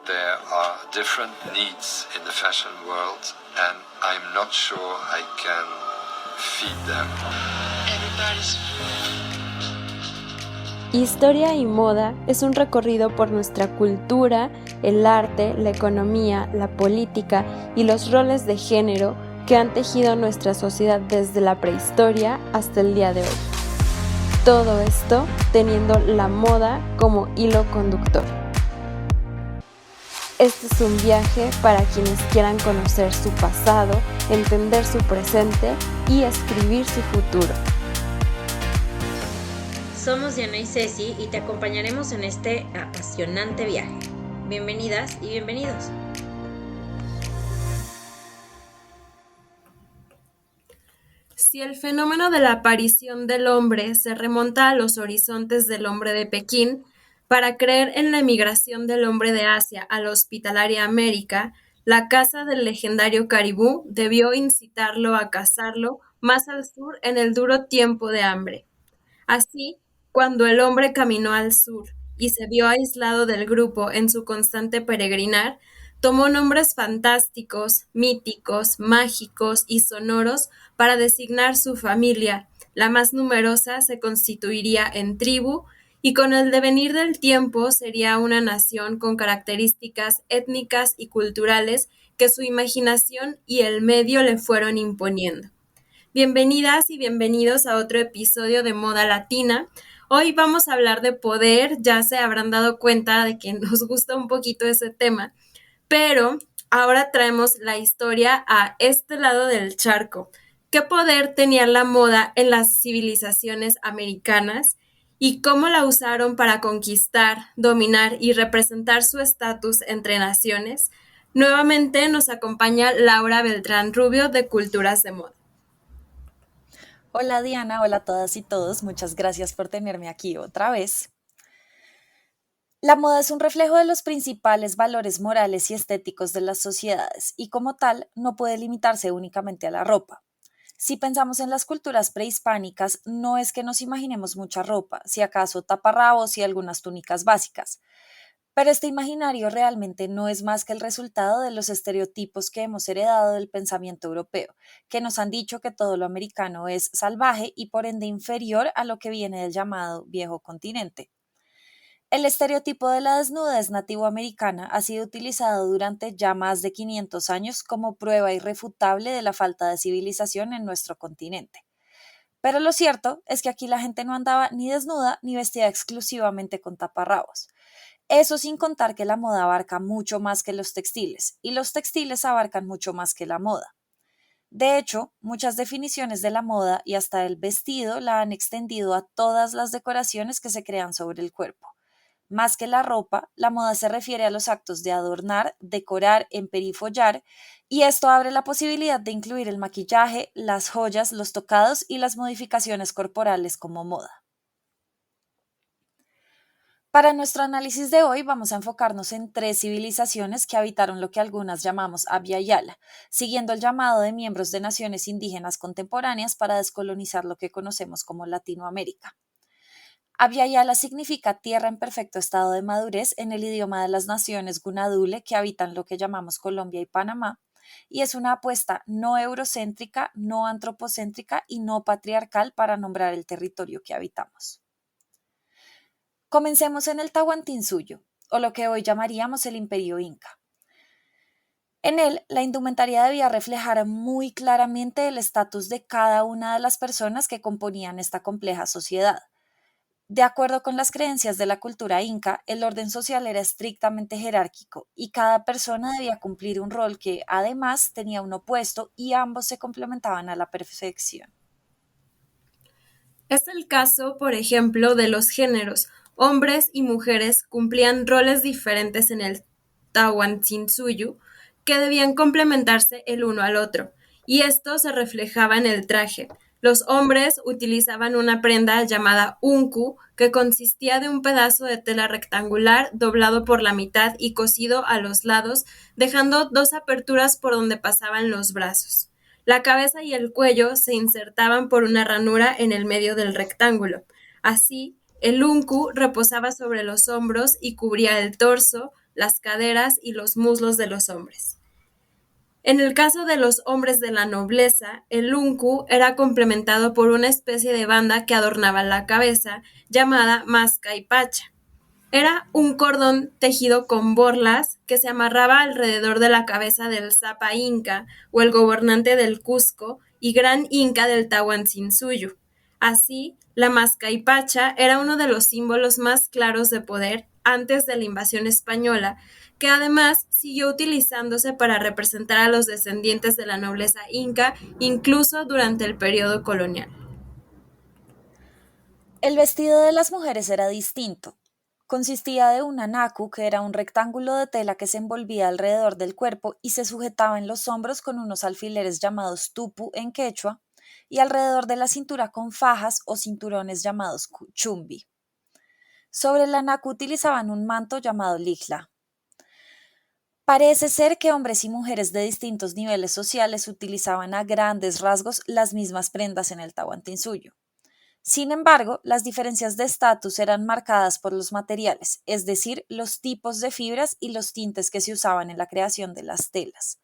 there are different needs in the fashion world, and I'm not sure I can feed them. Everybody's Historia y moda es un recorrido por nuestra cultura, el arte, la economía, la política y los roles de género que han tejido nuestra sociedad desde la prehistoria hasta el día de hoy. Todo esto teniendo la moda como hilo conductor. Este es un viaje para quienes quieran conocer su pasado, entender su presente y escribir su futuro. Somos Diana y Ceci y te acompañaremos en este apasionante viaje. Bienvenidas y bienvenidos. Si el fenómeno de la aparición del hombre se remonta a los horizontes del hombre de Pekín, para creer en la emigración del hombre de Asia a la hospitalaria América, la caza del legendario caribú debió incitarlo a cazarlo más al sur en el duro tiempo de hambre. Así, cuando el hombre caminó al sur y se vio aislado del grupo en su constante peregrinar, tomó nombres fantásticos, míticos, mágicos y sonoros para designar su familia. La más numerosa se constituiría en tribu y con el devenir del tiempo sería una nación con características étnicas y culturales que su imaginación y el medio le fueron imponiendo. Bienvenidas y bienvenidos a otro episodio de Moda Latina. Hoy vamos a hablar de poder, ya se habrán dado cuenta de que nos gusta un poquito ese tema, pero ahora traemos la historia a este lado del charco. ¿Qué poder tenía la moda en las civilizaciones americanas y cómo la usaron para conquistar, dominar y representar su estatus entre naciones? Nuevamente nos acompaña Laura Beltrán Rubio de Culturas de Moda. Hola Diana, hola a todas y todos, muchas gracias por tenerme aquí otra vez. La moda es un reflejo de los principales valores morales y estéticos de las sociedades y como tal no puede limitarse únicamente a la ropa. Si pensamos en las culturas prehispánicas, no es que nos imaginemos mucha ropa, si acaso taparrabos y algunas túnicas básicas. Pero este imaginario realmente no es más que el resultado de los estereotipos que hemos heredado del pensamiento europeo, que nos han dicho que todo lo americano es salvaje y por ende inferior a lo que viene del llamado viejo continente. El estereotipo de la desnudez nativoamericana ha sido utilizado durante ya más de 500 años como prueba irrefutable de la falta de civilización en nuestro continente. Pero lo cierto es que aquí la gente no andaba ni desnuda ni vestida exclusivamente con taparrabos. Eso sin contar que la moda abarca mucho más que los textiles, y los textiles abarcan mucho más que la moda. De hecho, muchas definiciones de la moda y hasta el vestido la han extendido a todas las decoraciones que se crean sobre el cuerpo. Más que la ropa, la moda se refiere a los actos de adornar, decorar, emperifollar, y esto abre la posibilidad de incluir el maquillaje, las joyas, los tocados y las modificaciones corporales como moda. Para nuestro análisis de hoy vamos a enfocarnos en 3 civilizaciones que habitaron lo que algunas llamamos Abya Yala, siguiendo el llamado de miembros de naciones indígenas contemporáneas para descolonizar lo que conocemos como Latinoamérica. Abya Yala significa tierra en perfecto estado de madurez en el idioma de las naciones Gunadule que habitan lo que llamamos Colombia y Panamá, y es una apuesta no eurocéntrica, no antropocéntrica y no patriarcal para nombrar el territorio que habitamos. Comencemos en el Tahuantinsuyo, o lo que hoy llamaríamos el Imperio Inca. En él, la indumentaria debía reflejar muy claramente el estatus de cada una de las personas que componían esta compleja sociedad. De acuerdo con las creencias de la cultura inca, el orden social era estrictamente jerárquico y cada persona debía cumplir un rol que, además, tenía un opuesto y ambos se complementaban a la perfección. Es el caso, por ejemplo, de los géneros. Hombres y mujeres cumplían roles diferentes en el Tahuantinsuyo que debían complementarse el uno al otro, y esto se reflejaba en el traje. Los hombres utilizaban una prenda llamada unku, que consistía de un pedazo de tela rectangular doblado por la mitad y cosido a los lados, dejando 2 aperturas por donde pasaban los brazos. La cabeza y el cuello se insertaban por una ranura en el medio del rectángulo. Así, el unku reposaba sobre los hombros y cubría el torso, las caderas y los muslos de los hombres. En el caso de los hombres de la nobleza, el unku era complementado por una especie de banda que adornaba la cabeza, llamada mascaipacha. Era un cordón tejido con borlas que se amarraba alrededor de la cabeza del Zapa Inca o el gobernante del Cusco y gran Inca del Tahuantinsuyo. Así, la mascaipacha era uno de los símbolos más claros de poder antes de la invasión española, que además siguió utilizándose para representar a los descendientes de la nobleza inca incluso durante el periodo colonial. El vestido de las mujeres era distinto. Consistía de un anacu, que era un rectángulo de tela que se envolvía alrededor del cuerpo y se sujetaba en los hombros con unos alfileres llamados tupu en quechua, y alrededor de la cintura con fajas o cinturones llamados chumbi. Sobre el anacu utilizaban un manto llamado ligla. Parece ser que hombres y mujeres de distintos niveles sociales utilizaban a grandes rasgos las mismas prendas en el Tahuantinsuyo. Sin embargo, las diferencias de estatus eran marcadas por los materiales, es decir, los tipos de fibras y los tintes que se usaban en la creación de las telas.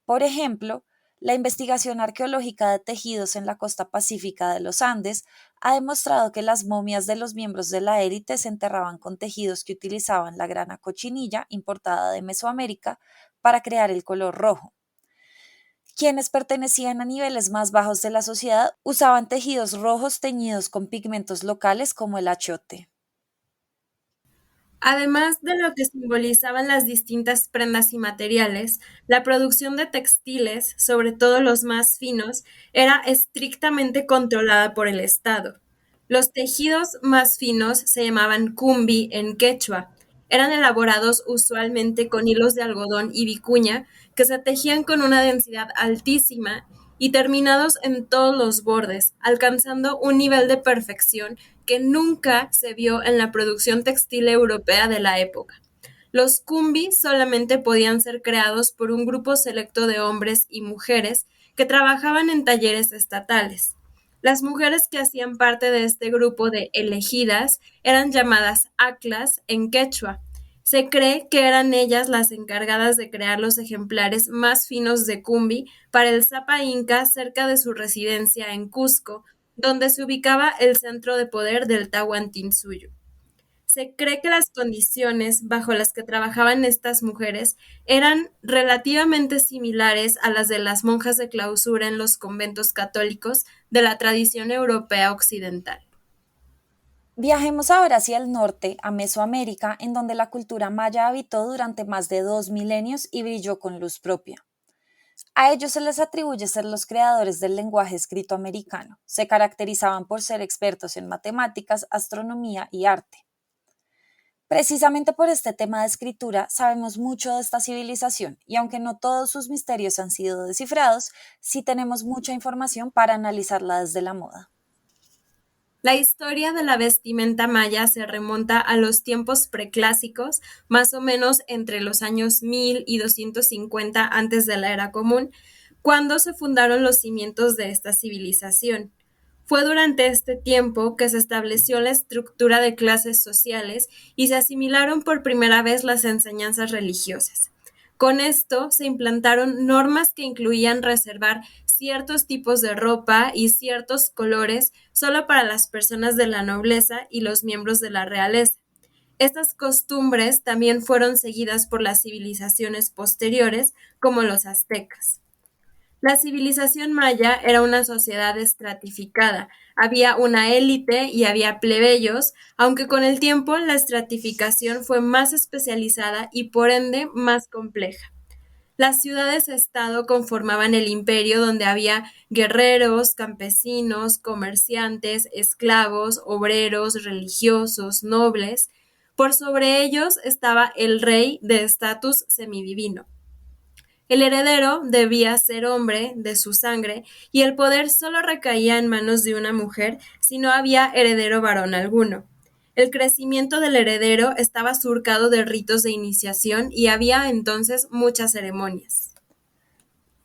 Por ejemplo, la investigación arqueológica de tejidos en la costa pacífica de los Andes ha demostrado que las momias de los miembros de la élite se enterraban con tejidos que utilizaban la grana cochinilla importada de Mesoamérica para crear el color rojo. Quienes pertenecían a niveles más bajos de la sociedad usaban tejidos rojos teñidos con pigmentos locales como el achiote. Además de lo que simbolizaban las distintas prendas y materiales, la producción de textiles, sobre todo los más finos, era estrictamente controlada por el Estado. Los tejidos más finos se llamaban cumbi en quechua. Eran elaborados usualmente con hilos de algodón y vicuña que se tejían con una densidad altísima y terminados en todos los bordes, alcanzando un nivel de perfección que nunca se vio en la producción textil europea de la época. Los kumbi solamente podían ser creados por un grupo selecto de hombres y mujeres que trabajaban en talleres estatales. Las mujeres que hacían parte de este grupo de elegidas eran llamadas aclas en quechua. Se cree que eran ellas las encargadas de crear los ejemplares más finos de cumbi para el Zapa Inca cerca de su residencia en Cusco, donde se ubicaba el centro de poder del Tahuantinsuyo. Se cree que las condiciones bajo las que trabajaban estas mujeres eran relativamente similares a las de las monjas de clausura en los conventos católicos de la tradición europea occidental. Viajemos ahora hacia el norte, a Mesoamérica, en donde la cultura maya habitó durante más de 2 milenios y brilló con luz propia. A ellos se les atribuye ser los creadores del lenguaje escrito americano. Se caracterizaban por ser expertos en matemáticas, astronomía y arte. Precisamente por este tema de escritura sabemos mucho de esta civilización y aunque no todos sus misterios han sido descifrados, sí tenemos mucha información para analizarla desde la moda. La historia de la vestimenta maya se remonta a los tiempos preclásicos, más o menos entre los años 1000 y 250 antes de la era común, cuando se fundaron los cimientos de esta civilización. Fue durante este tiempo que se estableció la estructura de clases sociales y se asimilaron por primera vez las enseñanzas religiosas. Con esto se implantaron normas que incluían reservar ciertos tipos de ropa y ciertos colores solo para las personas de la nobleza y los miembros de la realeza. Estas costumbres también fueron seguidas por las civilizaciones posteriores, como los aztecas. La civilización maya era una sociedad estratificada. Había una élite y había plebeyos, aunque con el tiempo la estratificación fue más especializada y por ende más compleja. Las ciudades-estado conformaban el imperio donde había guerreros, campesinos, comerciantes, esclavos, obreros, religiosos, nobles. Por sobre ellos estaba el rey de estatus semidivino. El heredero debía ser hombre de su sangre y el poder solo recaía en manos de una mujer si no había heredero varón alguno. El crecimiento del heredero estaba surcado de ritos de iniciación y había entonces muchas ceremonias.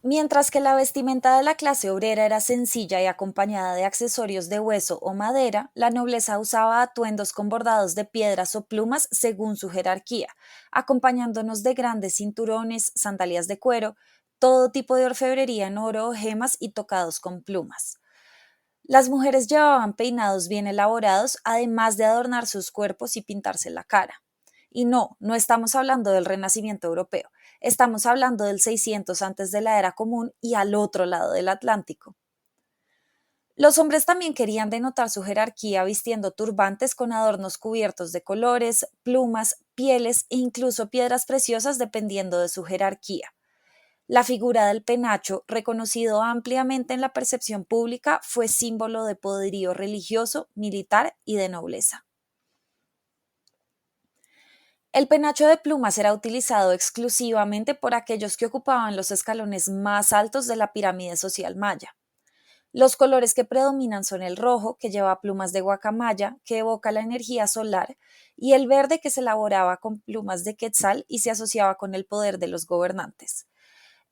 Mientras que la vestimenta de la clase obrera era sencilla y acompañada de accesorios de hueso o madera, la nobleza usaba atuendos con bordados de piedras o plumas según su jerarquía, acompañándonos de grandes cinturones, sandalias de cuero, todo tipo de orfebrería en oro o gemas y tocados con plumas. Las mujeres llevaban peinados bien elaborados, además de adornar sus cuerpos y pintarse la cara. Y no, no estamos hablando del Renacimiento europeo, estamos hablando del 600 antes de la era común y al otro lado del Atlántico. Los hombres también querían denotar su jerarquía vistiendo turbantes con adornos cubiertos de colores, plumas, pieles e incluso piedras preciosas dependiendo de su jerarquía. La figura del penacho, reconocido ampliamente en la percepción pública, fue símbolo de poderío religioso, militar y de nobleza. El penacho de plumas era utilizado exclusivamente por aquellos que ocupaban los escalones más altos de la pirámide social maya. Los colores que predominan son el rojo, que lleva plumas de guacamaya, que evoca la energía solar, y el verde, que se elaboraba con plumas de quetzal y se asociaba con el poder de los gobernantes.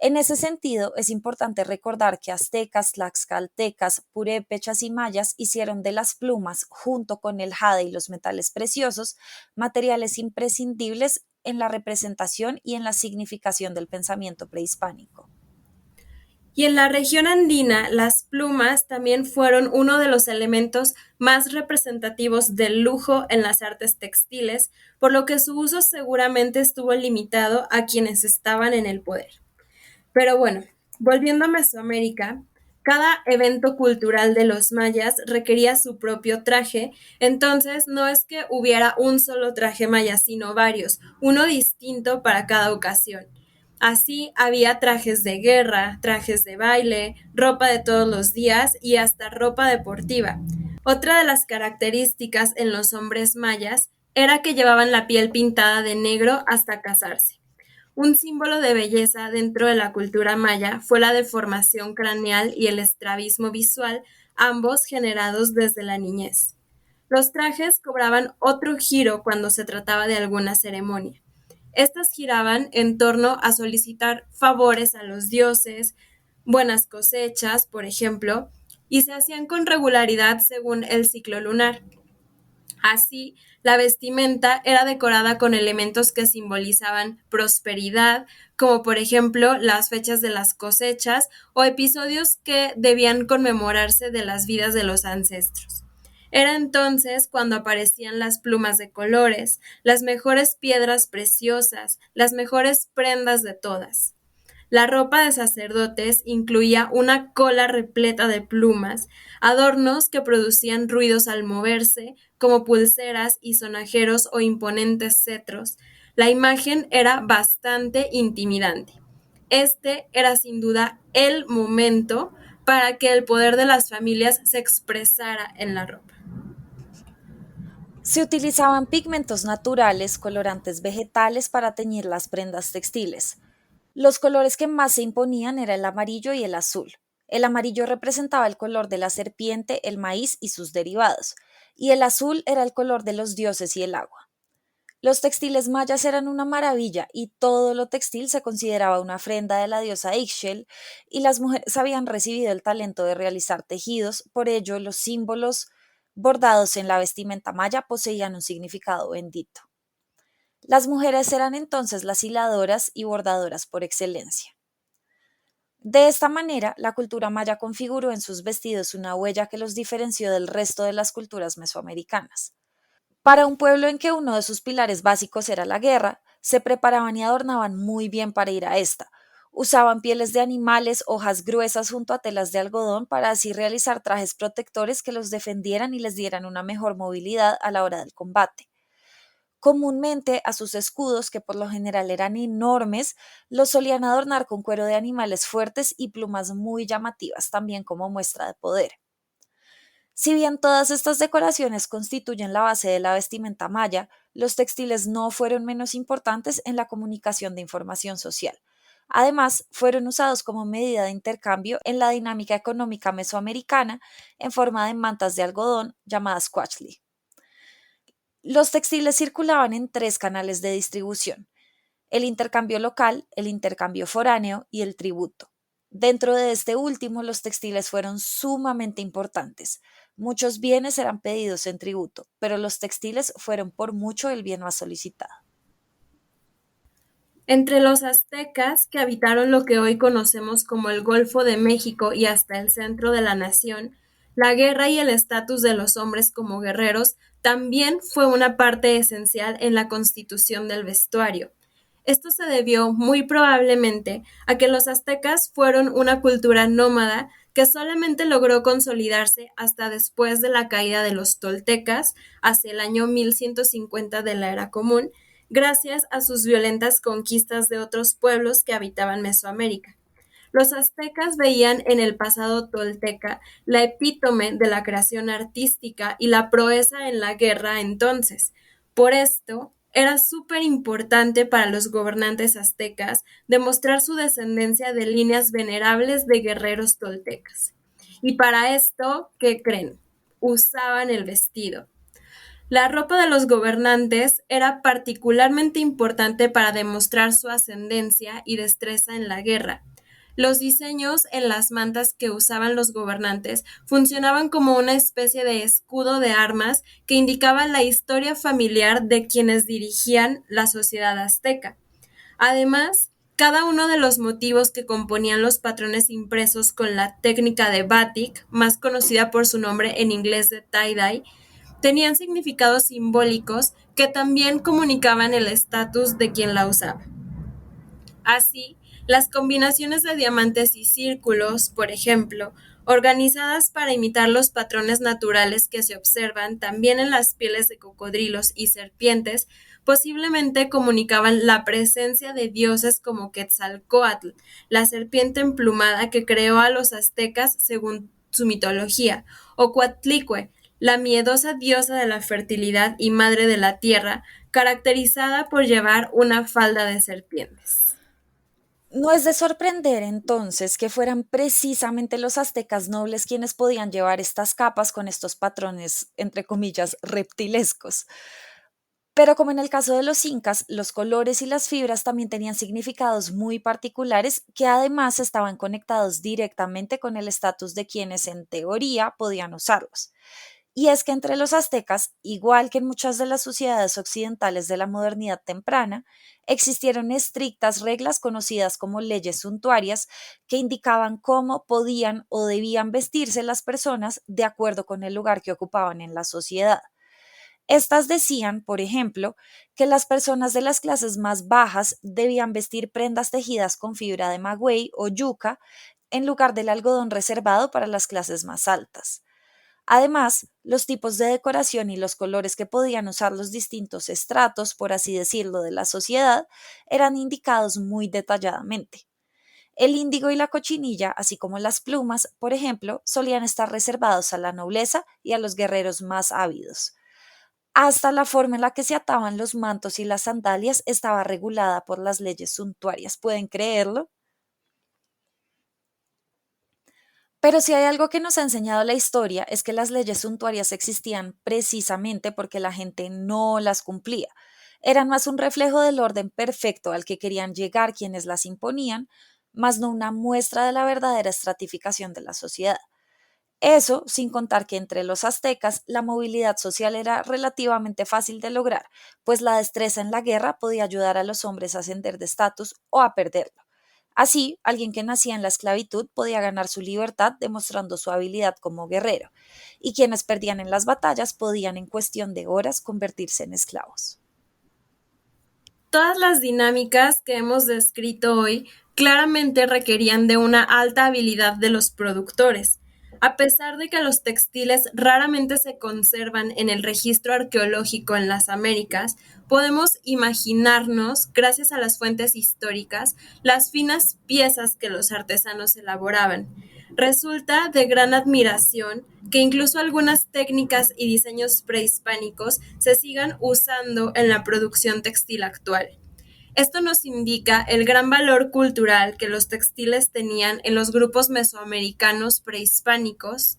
En ese sentido, es importante recordar que aztecas, tlaxcaltecas, purépechas y mayas hicieron de las plumas, junto con el jade y los metales preciosos, materiales imprescindibles en la representación y en la significación del pensamiento prehispánico. Y en la región andina, las plumas también fueron uno de los elementos más representativos del lujo en las artes textiles, por lo que su uso seguramente estuvo limitado a quienes estaban en el poder. Pero bueno, volviendo a Mesoamérica, cada evento cultural de los mayas requería su propio traje, entonces no es que hubiera un solo traje maya, sino varios, uno distinto para cada ocasión. Así había trajes de guerra, trajes de baile, ropa de todos los días y hasta ropa deportiva. Otra de las características en los hombres mayas era que llevaban la piel pintada de negro hasta casarse. Un símbolo de belleza dentro de la cultura maya fue la deformación craneal y el estrabismo visual, ambos generados desde la niñez. Los trajes cobraban otro giro cuando se trataba de alguna ceremonia. Estas giraban en torno a solicitar favores a los dioses, buenas cosechas, por ejemplo, y se hacían con regularidad según el ciclo lunar. Así, la vestimenta era decorada con elementos que simbolizaban prosperidad, como por ejemplo las fechas de las cosechas o episodios que debían conmemorarse de las vidas de los ancestros. Era entonces cuando aparecían las plumas de colores, las mejores piedras preciosas, las mejores prendas de todas. La ropa de sacerdotes incluía una cola repleta de plumas, adornos que producían ruidos al moverse, como pulseras y sonajeros o imponentes cetros. La imagen era bastante intimidante. Este era sin duda el momento para que el poder de las familias se expresara en la ropa. Se utilizaban pigmentos naturales, colorantes vegetales para teñir las prendas textiles. Los colores que más se imponían eran el amarillo y el azul. El amarillo representaba el color de la serpiente, el maíz y sus derivados, y el azul era el color de los dioses y el agua. Los textiles mayas eran una maravilla y todo lo textil se consideraba una ofrenda de la diosa Ixchel y las mujeres habían recibido el talento de realizar tejidos, por ello los símbolos bordados en la vestimenta maya poseían un significado bendito. Las mujeres eran entonces las hiladoras y bordadoras por excelencia. De esta manera, la cultura maya configuró en sus vestidos una huella que los diferenció del resto de las culturas mesoamericanas. Para un pueblo en que uno de sus pilares básicos era la guerra, se preparaban y adornaban muy bien para ir a esta. Usaban pieles de animales, hojas gruesas junto a telas de algodón para así realizar trajes protectores que los defendieran y les dieran una mejor movilidad a la hora del combate. Comúnmente a sus escudos, que por lo general eran enormes, los solían adornar con cuero de animales fuertes y plumas muy llamativas, también como muestra de poder. Si bien todas estas decoraciones constituyen la base de la vestimenta maya, los textiles no fueron menos importantes en la comunicación de información social. Además, fueron usados como medida de intercambio en la dinámica económica mesoamericana en forma de mantas de algodón llamadas quachli. Los textiles circulaban en tres canales de distribución: el intercambio local, el intercambio foráneo y el tributo. Dentro de este último, los textiles fueron sumamente importantes. Muchos bienes eran pedidos en tributo, pero los textiles fueron por mucho el bien más solicitado. Entre los aztecas, que habitaron lo que hoy conocemos como el Golfo de México y hasta el centro de la nación, la guerra y el estatus de los hombres como guerreros también fue una parte esencial en la constitución del vestuario. Esto se debió muy probablemente a que los aztecas fueron una cultura nómada que solamente logró consolidarse hasta después de la caída de los toltecas, hacia el año 1150 de la era común, gracias a sus violentas conquistas de otros pueblos que habitaban Mesoamérica. Los aztecas veían en el pasado tolteca la epítome de la creación artística y la proeza en la guerra entonces. Por esto, era súper importante para los gobernantes aztecas demostrar su descendencia de líneas venerables de guerreros toltecas. Y para esto, ¿qué creen? Usaban el vestido. La ropa de los gobernantes era particularmente importante para demostrar su ascendencia y destreza en la guerra. Los diseños en las mantas que usaban los gobernantes funcionaban como una especie de escudo de armas que indicaba la historia familiar de quienes dirigían la sociedad azteca. Además, cada uno de los motivos que componían los patrones impresos con la técnica de batik, más conocida por su nombre en inglés de tie-dye, tenían significados simbólicos que también comunicaban el estatus de quien la usaba. Así, las combinaciones de diamantes y círculos, por ejemplo, organizadas para imitar los patrones naturales que se observan también en las pieles de cocodrilos y serpientes, posiblemente comunicaban la presencia de dioses como Quetzalcóatl, la serpiente emplumada que creó a los aztecas según su mitología, o Coatlicue, la miedosa diosa de la fertilidad y madre de la tierra, caracterizada por llevar una falda de serpientes. No es de sorprender entonces que fueran precisamente los aztecas nobles quienes podían llevar estas capas con estos patrones, entre comillas, reptilescos. Pero como en el caso de los incas, los colores y las fibras también tenían significados muy particulares que además estaban conectados directamente con el estatus de quienes en teoría podían usarlos. Y es que entre los aztecas, igual que en muchas de las sociedades occidentales de la modernidad temprana, existieron estrictas reglas conocidas como leyes suntuarias que indicaban cómo podían o debían vestirse las personas de acuerdo con el lugar que ocupaban en la sociedad. Estas decían, por ejemplo, que las personas de las clases más bajas debían vestir prendas tejidas con fibra de maguey o yuca en lugar del algodón reservado para las clases más altas. Además, los tipos de decoración y los colores que podían usar los distintos estratos, por así decirlo, de la sociedad, eran indicados muy detalladamente. El índigo y la cochinilla, así como las plumas, por ejemplo, solían estar reservados a la nobleza y a los guerreros más ávidos. Hasta la forma en la que se ataban los mantos y las sandalias estaba regulada por las leyes suntuarias. ¿Pueden creerlo? Pero si hay algo que nos ha enseñado la historia es que las leyes suntuarias existían precisamente porque la gente no las cumplía. Eran más un reflejo del orden perfecto al que querían llegar quienes las imponían, más no una muestra de la verdadera estratificación de la sociedad. Eso sin contar que entre los aztecas la movilidad social era relativamente fácil de lograr, pues la destreza en la guerra podía ayudar a los hombres a ascender de estatus o a perderlo. Así, alguien que nacía en la esclavitud podía ganar su libertad demostrando su habilidad como guerrero, y quienes perdían en las batallas podían en cuestión de horas convertirse en esclavos. Todas las dinámicas que hemos descrito hoy claramente requerían de una alta habilidad de los productores. A pesar de que los textiles raramente se conservan en el registro arqueológico en las Américas, podemos imaginarnos, gracias a las fuentes históricas, las finas piezas que los artesanos elaboraban. Resulta de gran admiración que incluso algunas técnicas y diseños prehispánicos se sigan usando en la producción textil actual. Esto nos indica el gran valor cultural que los textiles tenían en los grupos mesoamericanos prehispánicos,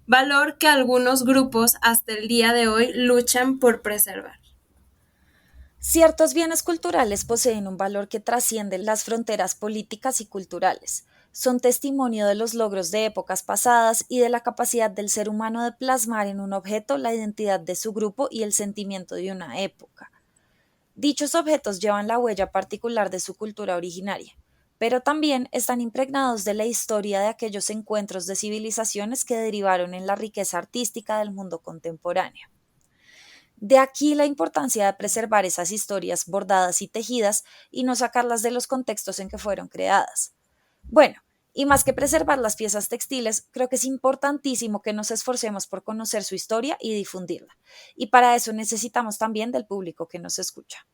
valor que algunos grupos hasta el día de hoy luchan por preservar. Ciertos bienes culturales poseen un valor que trasciende las fronteras políticas y culturales. son testimonio de los logros de épocas pasadas y de la capacidad del ser humano de plasmar en un objeto la identidad de su grupo y el sentimiento de una época. Dichos objetos llevan la huella particular de su cultura originaria, pero también están impregnados de la historia de aquellos encuentros de civilizaciones que derivaron en la riqueza artística del mundo contemporáneo. De aquí la importancia de preservar esas historias bordadas y tejidas y no sacarlas de los contextos en que fueron creadas. Bueno, y más que preservar las piezas textiles, creo que es importantísimo que nos esforcemos por conocer su historia y difundirla. Y para eso necesitamos también del público que nos escucha.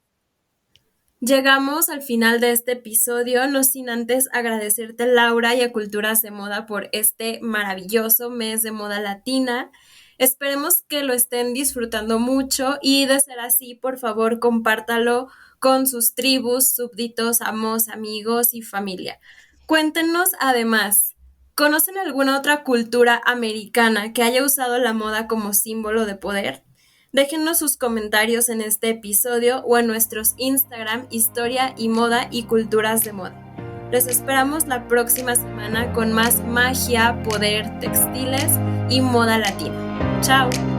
Llegamos al final de este episodio, no sin antes agradecerte, Laura, y a Culturas de Moda por este maravilloso mes de moda latina. Esperemos que lo estén disfrutando mucho y de ser así, por favor, compártalo con sus tribus, súbditos, amos, amigos y familia. Cuéntenos además, ¿conocen alguna otra cultura americana que haya usado la moda como símbolo de poder? Déjennos sus comentarios en este episodio o en nuestros Instagram, Historia y Moda y Culturas de Moda. Los esperamos la próxima semana con más magia, poder, textiles y moda latina. ¡Chao!